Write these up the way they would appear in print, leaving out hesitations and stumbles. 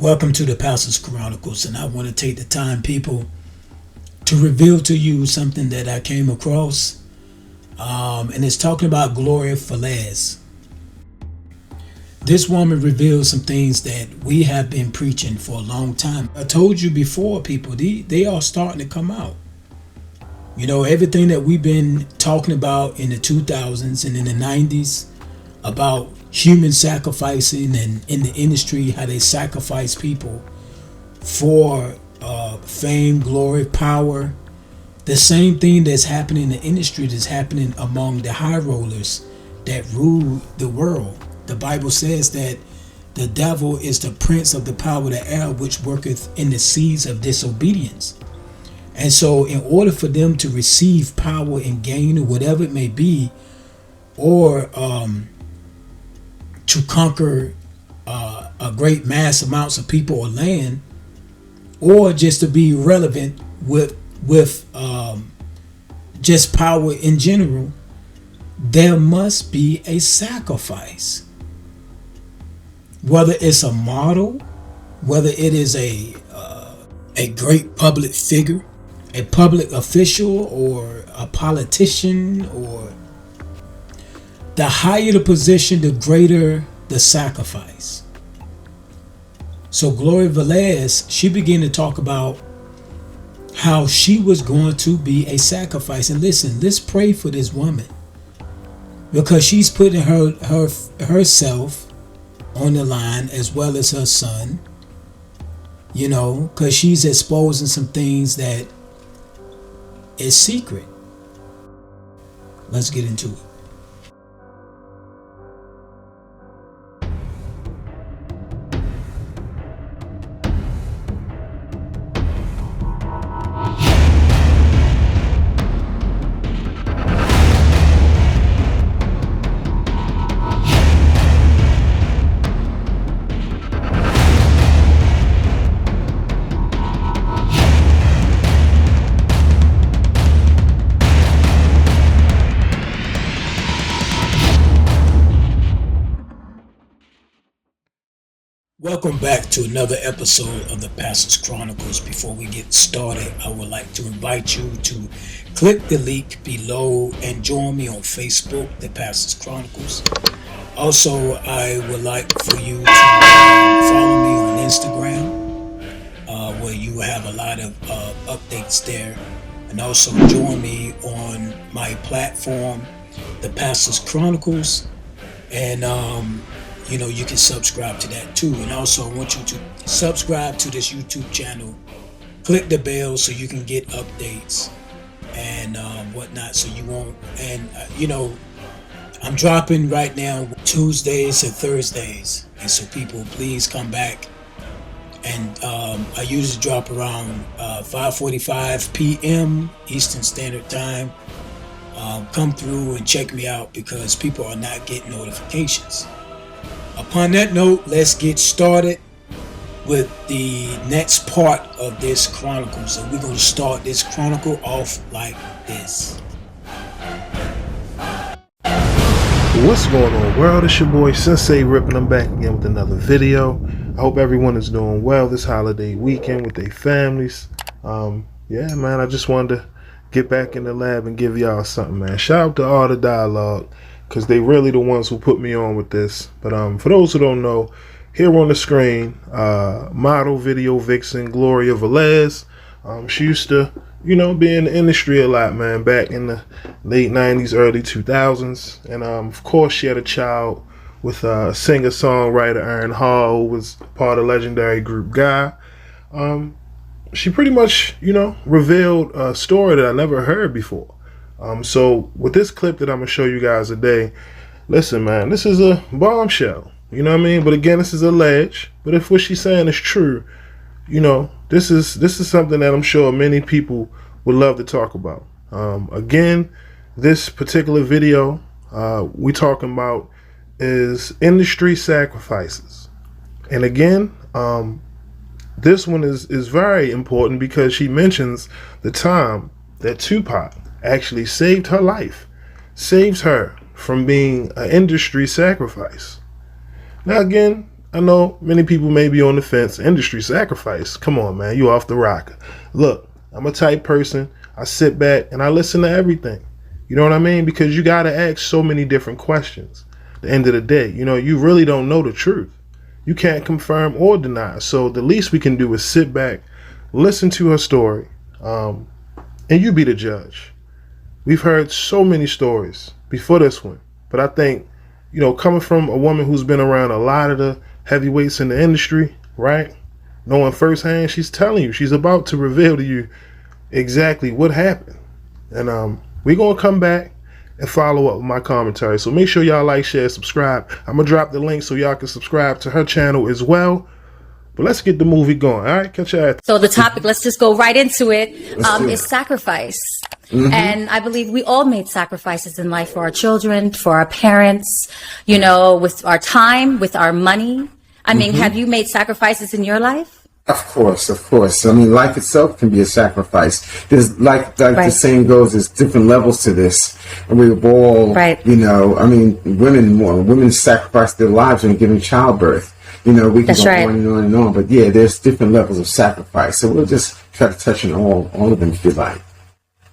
Welcome to the Pastor's Chronicles, and I want to take the time, people, to reveal to you something that I came across, and it's talking about Gloria Velez. This woman reveals some things that we have been preaching for a long time. I told you before, people, they are starting to come out. You know, everything that we've been talking about in the 2000s and in the 90s about human sacrificing, and in the industry, how they sacrifice people for fame, glory, power. The same thing that's happening in the industry that's happening among the high rollers that rule the world. The Bible says that the devil is the prince of the power of the air, which worketh in the seeds of disobedience. And so in order for them to receive power and gain, or whatever it may be, or to conquer a great mass amounts of people or land, or just to be relevant with just power in general, there must be a sacrifice. Whether it's a model, whether it is a great public figure, a public official, or a politician, or the higher the position, the greater the sacrifice. So Gloria Velez, she began to talk about how she was going to be a sacrifice. And listen, let's pray for this woman, because she's putting herself on the line, as well as her son, you know, because she's exposing some things that is secret. Let's get into it. Welcome back to another episode of the Pastor's Chronicles. Before we get started, I would like to invite you to click the link below and join me on Facebook, the Pastor's Chronicles. Also, I would like for you to follow me on Instagram, where you have a lot of updates there. And also join me on my platform, the Pastor's Chronicles. And you know, you can subscribe to that too. And also I want you to subscribe to this YouTube channel. Click the bell so you can get updates and whatnot, so you won't. And you know, I'm dropping right now Tuesdays and Thursdays, and so people, please come back. And I usually drop around 5:45 p.m. Eastern Standard Time. Come through and check me out, because people are not getting notifications. Upon that note, let's get started with the next part of this chronicle. So we're going to start this chronicle off like this. What's going on, world? It's your boy Sensei Rippin'. I'm back again with another video. I hope everyone is doing well this holiday weekend with their families. Yeah, man, I just wanted to get back in the lab and give y'all something, man. Shout out to all the dialogue, because they really the ones who put me on with this. But for those who don't know, here on the screen, model, video vixen Gloria Velez. She used to, you know, be in the industry a lot, man, back in the late 90s, early 2000s. And of course, she had a child with singer-songwriter Aaron Hall, who was part of legendary group Guy. She pretty much, you know, revealed a story that I never heard before. So with this clip that I'm going to show you guys today, listen, man, this is a bombshell, you know what I mean? But again, this is alleged. But if what she's saying is true, you know, this is something that I'm sure many people would love to talk about. Again, this particular video we talking about is industry sacrifices. And again, this one is very important, because she mentions the time that Tupac actually saved her life, saves her from being an industry sacrifice. Now again, I know many people may be on the fence. Industry sacrifice. Come on, man. You off the rocker. Look, I'm a type person. I sit back and I listen to everything. You know what I mean? Because you got to ask so many different questions. At the end of the day, you really don't know the truth. You can't confirm or deny. So the least we can do is sit back, listen to her story, and you be the judge. We've heard so many stories before this one, but I think, coming from a woman who's been around a lot of the heavyweights in the industry, right? Knowing firsthand, she's telling you, she's about to reveal to you exactly what happened. And we're going to come back and follow up with my commentary. So make sure y'all like, share, subscribe. I'm going to drop the link so y'all can subscribe to her channel as well. But let's get the movie going. All right, catch y'all. So the topic, let's just go right into it, is sacrifice. Mm-hmm. And I believe we all made sacrifices in life for our children, for our parents, with our time, with our money. I mean, have you made sacrifices in your life? Of course. I mean, life itself can be a sacrifice. There's like the saying goes, there's different levels to this. And we all, women sacrifice their lives when giving childbirth. We can go on and on and on. But yeah, there's different levels of sacrifice. So we'll just try to touch on all of them if you like.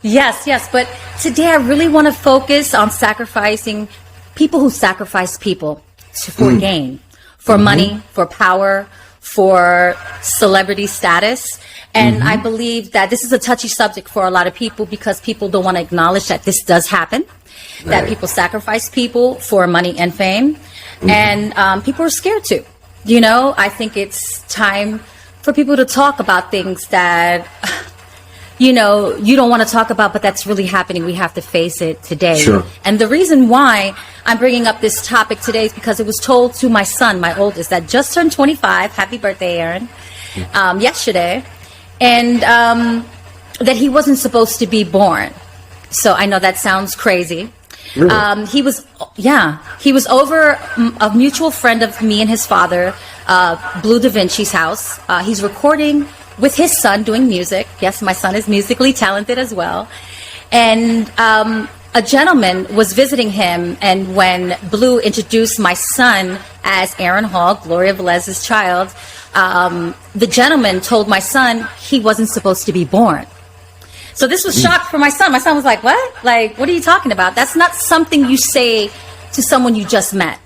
Yes. But today I really want to focus on sacrificing people who sacrifice people for gain, for money, for power, for celebrity status. And I believe that this is a touchy subject for a lot of people because people don't want to acknowledge that this does happen, that people sacrifice people for money and fame. And people are scared to. I think it's time for people to talk about things that, you don't want to talk about, but that's really happening. We have to face it today. Sure. And the reason why I'm bringing up this topic today is because it was told to my son, my oldest, that just turned 25. Happy birthday, Aaron. Yesterday. And that he wasn't supposed to be born. So I know that sounds crazy. Really? He was over a mutual friend of me and his father, Blue Da Vinci's house. He's recording with his son doing music. Yes, my son is musically talented as well. And a gentleman was visiting him, and when Blue introduced my son as Aaron Hall, Gloria Velez's child, the gentleman told my son he wasn't supposed to be born. So this was shock for my son. My son was like, what? Like, what are you talking about? That's not something you say to someone you just met,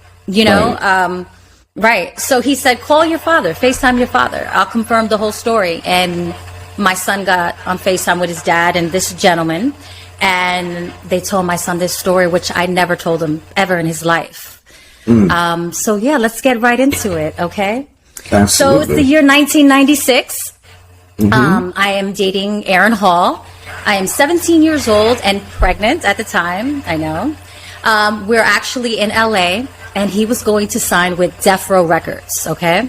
Right. So he said, call your father, FaceTime your father. I'll confirm the whole story. And my son got on FaceTime with his dad and this gentleman. And they told my son this story, which I never told him ever in his life. So yeah, let's get right into it. Okay. Absolutely. So it's the year 1996. I am dating Aaron Hall. I am 17 years old and pregnant at the time. I know. We're actually in LA, and he was going to sign with Death Row Records. Okay.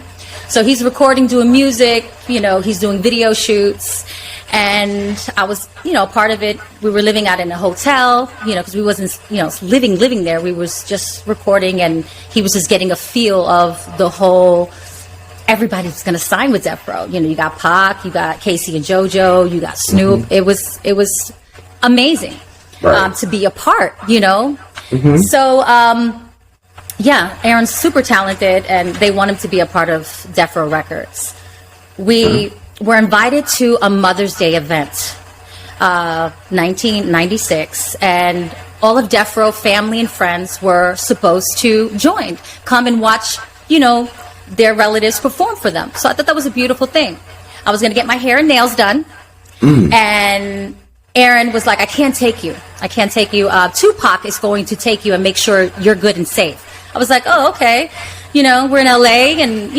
So he's recording, doing music, he's doing video shoots. And I was, part of it. We were living out in a hotel, because we wasn't, living there. We was just recording, and he was just getting a feel of the whole. Everybody's going to sign with Death Row. You got Pac, you got Casey and JoJo, you got Snoop. It was amazing to be a part, So, Aaron's super talented, and they want him to be a part of Death Row Records. We were invited to a Mother's Day event, 1996, and all of Death Row family and friends were supposed to come and watch, their relatives perform for them. So I thought that was a beautiful thing. I was going to get my hair and nails done. And Aaron was like, I can't take you. Tupac is going to take you and make sure you're good and safe. I was like, oh, okay. We're in LA, and,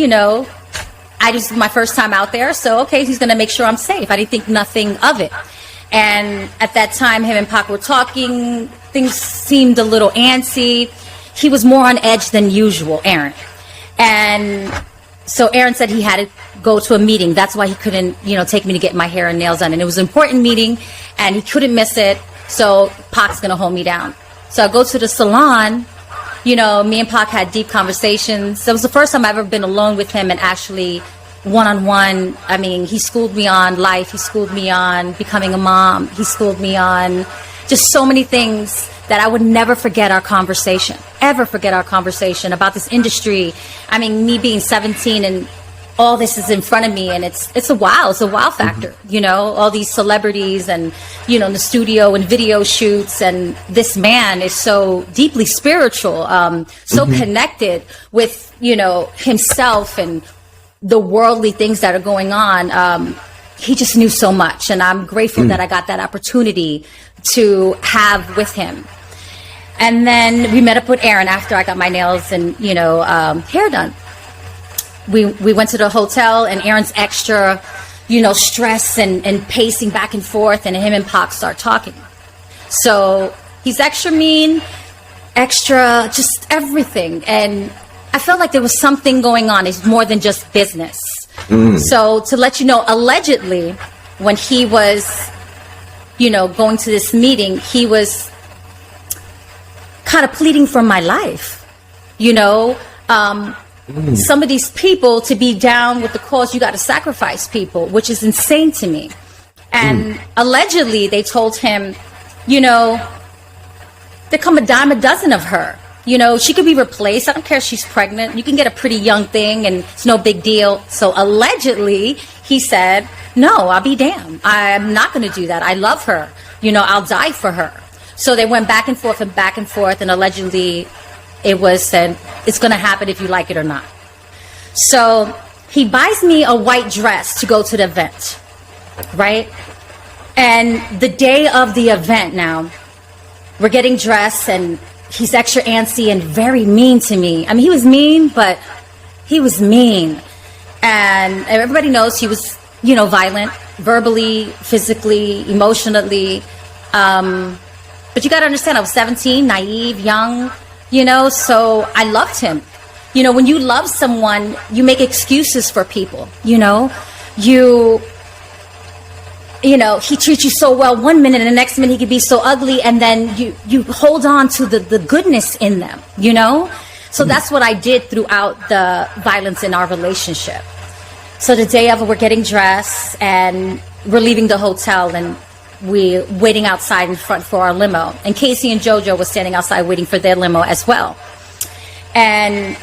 my first time out there. So, okay, he's going to make sure I'm safe. I didn't think nothing of it. And at that time, him and Pac were talking. Things seemed a little antsy. He was more on edge than usual, Aaron. And so Aaron said he had to go to a meeting. That's why he couldn't, take me to get my hair and nails done. And it was an important meeting, and he couldn't miss it. So Pac's going to hold me down. So I go to the salon. Me and Pac had deep conversations. That was the first time I've ever been alone with him and actually one-on-one. I mean, he schooled me on life. He schooled me on becoming a mom. He schooled me on just so many things that I would never forget our conversation, ever forget our conversation about this industry. I mean, me being 17 and all this is in front of me, and it's a wow factor, you know, all these celebrities and, you know, in the studio and video shoots, and this man is so deeply spiritual, so connected with, you know, himself and the worldly things that are going on. He just knew so much, and I'm grateful that I got that opportunity to have with him. And then we met up with Aaron after I got my nails and, you know, hair done. We went to the hotel, and Aaron's extra, you know, stress and pacing back and forth, and him and Pac start talking. So he's extra mean, extra just everything. And I felt like there was something going on. It's more than just business. So to let you know, allegedly, when he was, you know, going to this meeting, he was kind of pleading for my life, you know. Some of these people, to be down with the cause, you got to sacrifice people, which is insane to me. And allegedly, they told him, you know, there come a dime a dozen of her. You know, she could be replaced. I don't care if she's pregnant. You can get a pretty young thing, and it's no big deal. So allegedly, he said, no, I'll be damned. I'm not going to do that. I love her. You know, I'll die for her. So they went back and forth, and allegedly, it was said, it's going to happen if you like it or not. So he buys me a white dress to go to the event, right? And the day of the event now, we're getting dressed, and he's extra antsy and very mean to me. I mean, he was mean, but he was mean. And everybody knows he was, you know, violent, verbally, physically, emotionally. But you got to understand, I was 17, naive, young, you know, so I loved him. You know, when you love someone, you make excuses for people, you know. You know, he treats you so well one minute, and the next minute he could be so ugly, and then you hold on to the goodness in them, you know. So that's what I did throughout the violence in our relationship. So the day of, we're getting dressed, and we're leaving the hotel, and we waiting outside in front for our limo, and Casey and JoJo was standing outside waiting for their limo as well. And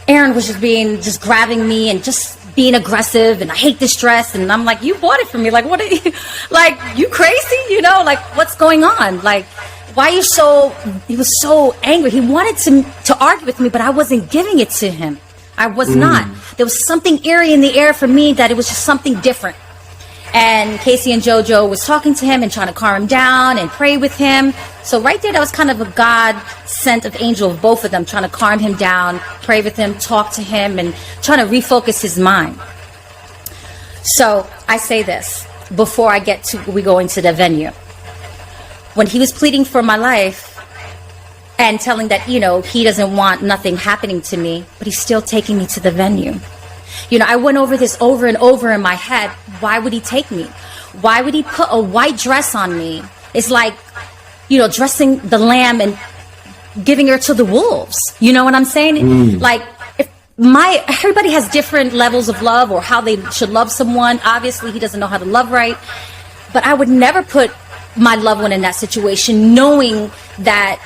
Aaron was just grabbing me and just being aggressive, and I hate this dress, and I'm like, you bought it for me, like, what are you, like, you crazy, you know, like, what's going on, like, why are you so, he was so angry. He wanted to argue with me, but I wasn't giving it to him. I was not. There was something eerie in the air for me, that it was just something different. And Casey and JoJo was talking to him and trying to calm him down and pray with him. So right there, that was kind of a God sent of angel of both of them, trying to calm him down, pray with him, talk to him, and trying to refocus his mind. So I say this before we go into the venue. When he was pleading for my life and telling that, you know, he doesn't want nothing happening to me, but he's still taking me to the venue. You know, I went over this over and over in my head. Why would he take me? Why would he put a white dress on me? It's like, you know, dressing the lamb and giving her to the wolves. You know what I'm saying? Like, everybody has different levels of love, or how they should love someone. Obviously, he doesn't know how to love right. But I would never put my loved one in that situation, knowing that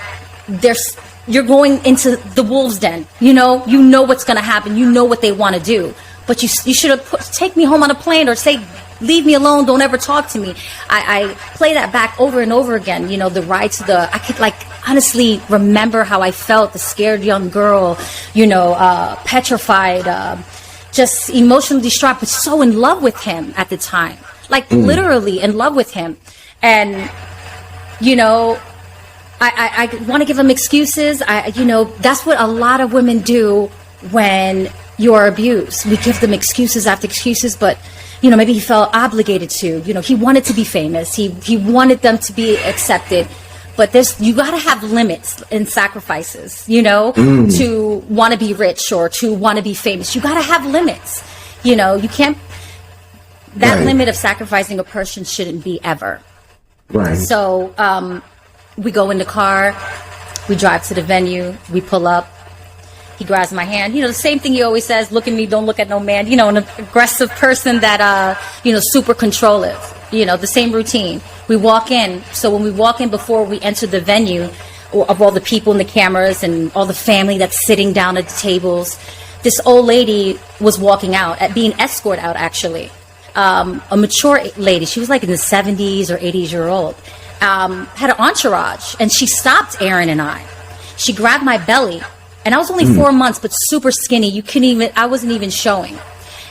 you're going into the wolves' den. You know what's going to happen. You know what they want to do. But you should have take me home on a plane, or say, leave me alone. Don't ever talk to me. I play that back over and over again. You know, the ride to I could, like, honestly remember how I felt, the scared young girl, you know, petrified, just emotionally distraught, but so in love with him at the time. Like, literally in love with him. And, you know, I want to give him excuses. You know, that's what a lot of women do when you're abused. We give them excuses after excuses, but, you know, maybe he felt obligated to. You know, he wanted to be famous. He wanted them to be accepted. But you got to have limits and sacrifices, you know, to want to be rich or to want to be famous. You got to have limits. You know, you can't, that limit of sacrificing a person shouldn't be ever. Right. So, we go in the car, we drive to the venue, we pull up, he grabs my hand. You know, the same thing he always says, look at me, don't look at no man. You know, an aggressive person that, you know, super controlling. the same routine. We walk in. So when we walk in, before we enter the venue, of all the people and the cameras and all the family that's sitting down at the tables, this old lady was walking out, being escorted out, actually. A mature lady. She was like in the 70s or 80s year old. Had an entourage, and she stopped Aaron and I. She grabbed my belly, and I was only 4 months, but super skinny. I wasn't even showing.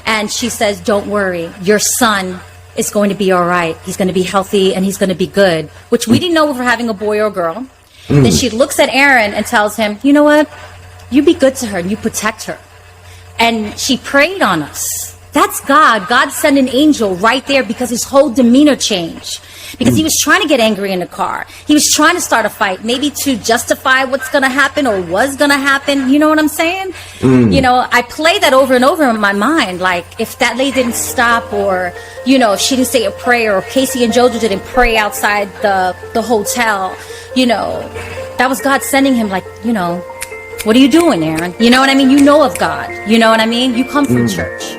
And she says, "Don't worry, your son is going to be all right. He's going to be healthy, and he's going to be good," which we didn't know if we're having a boy or a girl. Then she looks at Aaron and tells him, "You know what? You be good to her and you protect her." And she prayed on us. That's God. God sent an angel right there, because his whole demeanor changed. Because he was trying to get angry in the car. He was trying to start a fight, maybe to justify what's going to happen or was going to happen. You know what I'm saying? I play that over and over in my mind. Like, if that lady didn't stop, or, if she didn't say a prayer, or Casey and Jojo didn't pray outside the hotel, that was God sending him, like, what are you doing, Aaron? You know what I mean? You know of God. You know what I mean? You come from church.